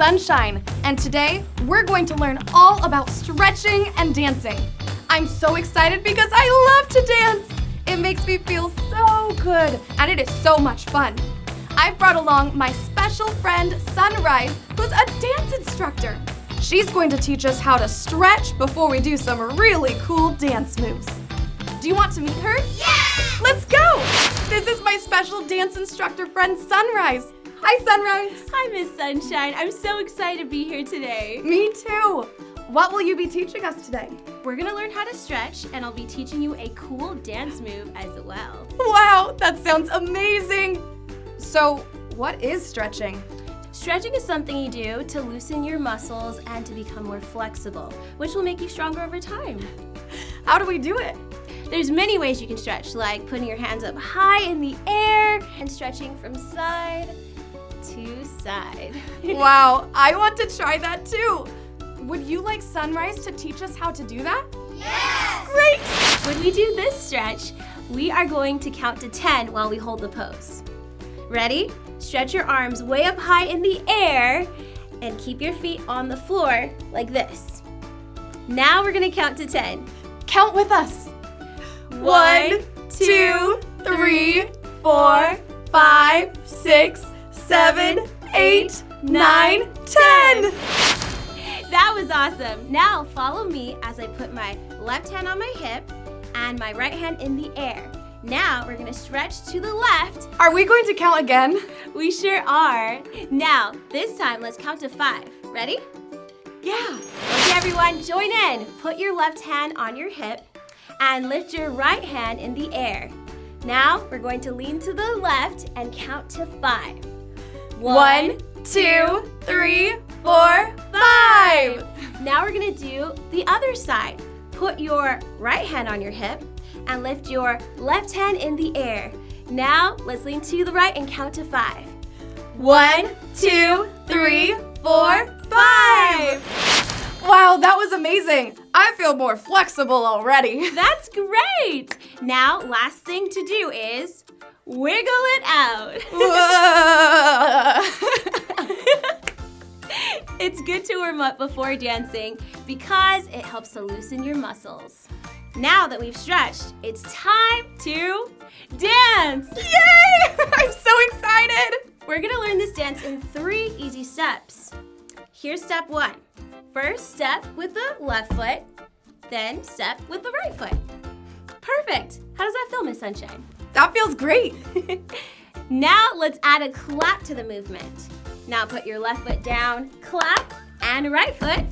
Sunshine, and today we're going to learn all about stretching and dancing. I'm so excited because I love to dance. It makes me feel so good, and it is so much fun. I've brought along my special friend, Sunrise, who's a dance instructor. She's going to teach us how to stretch before we do some really cool dance moves. Do you want to meet her? Yeah! Let's go! This is my special dance instructor friend, Sunrise. Hi, Sunrise. Hi, Miss Sunshine. I'm so excited to be here today. Me too. What will you be teaching us today? We're gonna learn how to stretch, and I'll be teaching you a cool dance move as well. Wow, that sounds amazing. So, what is stretching? Stretching is something you do to loosen your muscles and to become more flexible, which will make you stronger over time. How do we do it? There's many ways you can stretch, like putting your hands up high in the air and stretching from side to side. Wow, I want to try that too. Would you like Sunrise to teach us how to do that? Yes! Great! When we do this stretch, we are going to count to 10 while we hold the pose. Ready? Stretch your arms way up high in the air and keep your feet on the floor like this. Now we're gonna count to 10. Count with us. 1, 2, 3, 4, 5, 6, 7, 8, 9, 10. That was awesome. Now follow me as I put my left hand on my hip and my right hand in the air. Now we're gonna stretch to the left. Are we going to count again? We sure are. Now, this time let's count to 5. Ready? Yeah. Okay, everyone, join in. Put your left hand on your hip and lift your right hand in the air. Now we're going to lean to the left and count to 5. 1, 2, 3, 4, 5. Now we're gonna do the other side. Put your right hand on your hip and lift your left hand in the air. Now let's lean to the right and count to 5. 1, 2, 3, 4, 5. Wow, that was amazing. I feel more flexible already. That's great. Now, last thing to do is wiggle it out. It's good to warm up before dancing because it helps to loosen your muscles. Now that we've stretched, it's time to dance! Yay! I'm so excited! We're gonna learn this dance in 3 easy steps. Here's step 1. First step with the left foot, then step with the right foot. Perfect! How does that feel, Miss Sunshine? That feels great. Now let's add a clap to the movement. Now put your left foot down, clap, and right foot,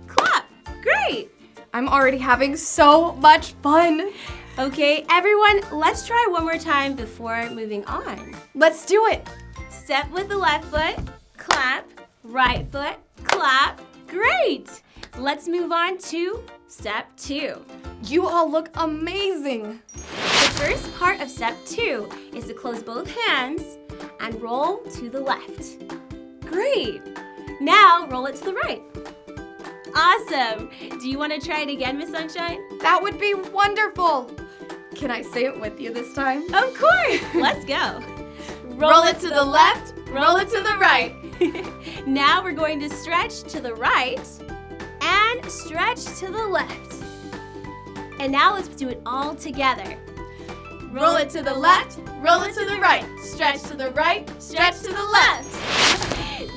clap. Great! I'm already having so much fun. Okay, everyone, let's try one more time before moving on. Let's do it. Step with the left foot, clap, right foot, clap. Great! Let's move on to step 2. You all look amazing. The first part of step 2 is to close both hands and roll to the left. Great! Now roll it to the right. Awesome! Do you want to try it again, Miss Sunshine? That would be wonderful. Can I say it with you this time? Of course! Let's go. Roll it to the left, roll it to the right. Now we're going to stretch to the right and stretch to the left. And now let's do it all together. Roll it to the left, roll it to the right. Stretch to the right, stretch to the left.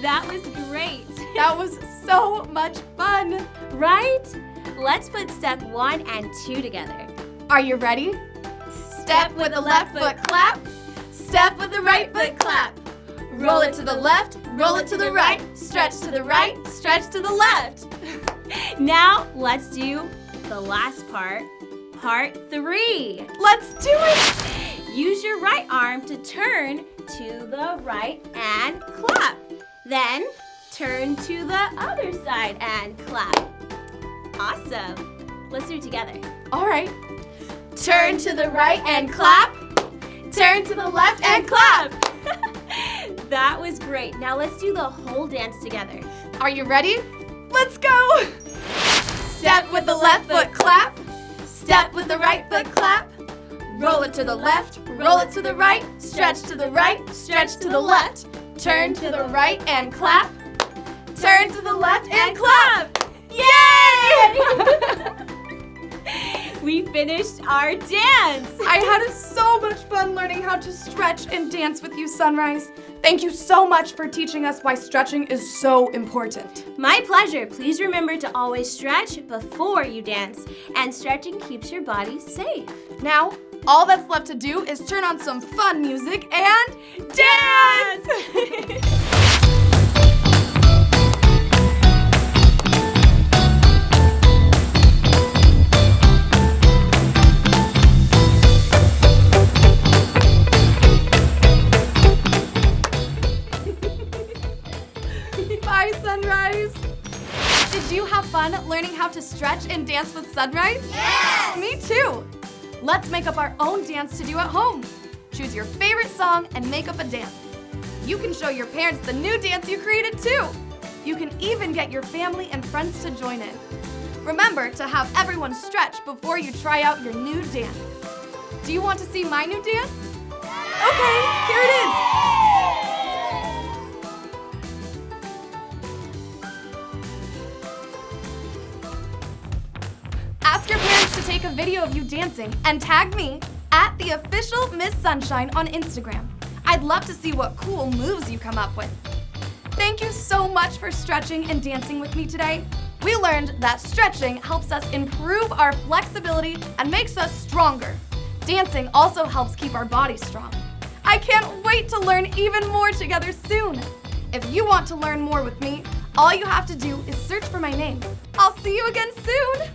That was great. That was so much fun. Right? Let's put step 1 and 2 together. Are you ready? Step with the left foot, clap. Step with the right foot, clap. Roll it to the left, roll it to the right. Stretch to the right, stretch to the left. Now let's do the last part, part 3. Let's do it. Use your right arm to turn to the right and clap. Then turn to the other side and clap. Awesome. Let's do it together. All right. Turn to the right and clap. Turn to the left and clap. That was great. Now let's do the whole dance together. Are you ready? Let's go. Step with the left foot, clap. Step with the right foot, clap. Roll it to the left, roll it to the right. Stretch to the right, stretch to the left. Turn to the right and clap. turn to the left and clap. Yay! We finished our dance. I had so much fun learning how to stretch and dance with you, Sunrise. Thank you so much for teaching us why stretching is so important. My pleasure. Please remember to always stretch before you dance, and stretching keeps your body safe. Now, all that's left to do is turn on some fun music and dance! Bye, Sunrise. Did you have fun learning how to stretch and dance with Sunrise? Yes! Me too. Let's make up our own dance to do at home. Choose your favorite song and make up a dance. You can show your parents the new dance you created too. You can even get your family and friends to join in. Remember to have everyone stretch before you try out your new dance. Do you want to see my new dance? Okay, here it is. Ask your parents to take a video of you dancing and tag me at the official Miss Sunshine on Instagram. I'd love to see what cool moves you come up with. Thank you so much for stretching and dancing with me today. We learned that stretching helps us improve our flexibility and makes us stronger. Dancing also helps keep our bodies strong. I can't wait to learn even more together soon. If you want to learn more with me, all you have to do is search for my name. I'll see you again soon.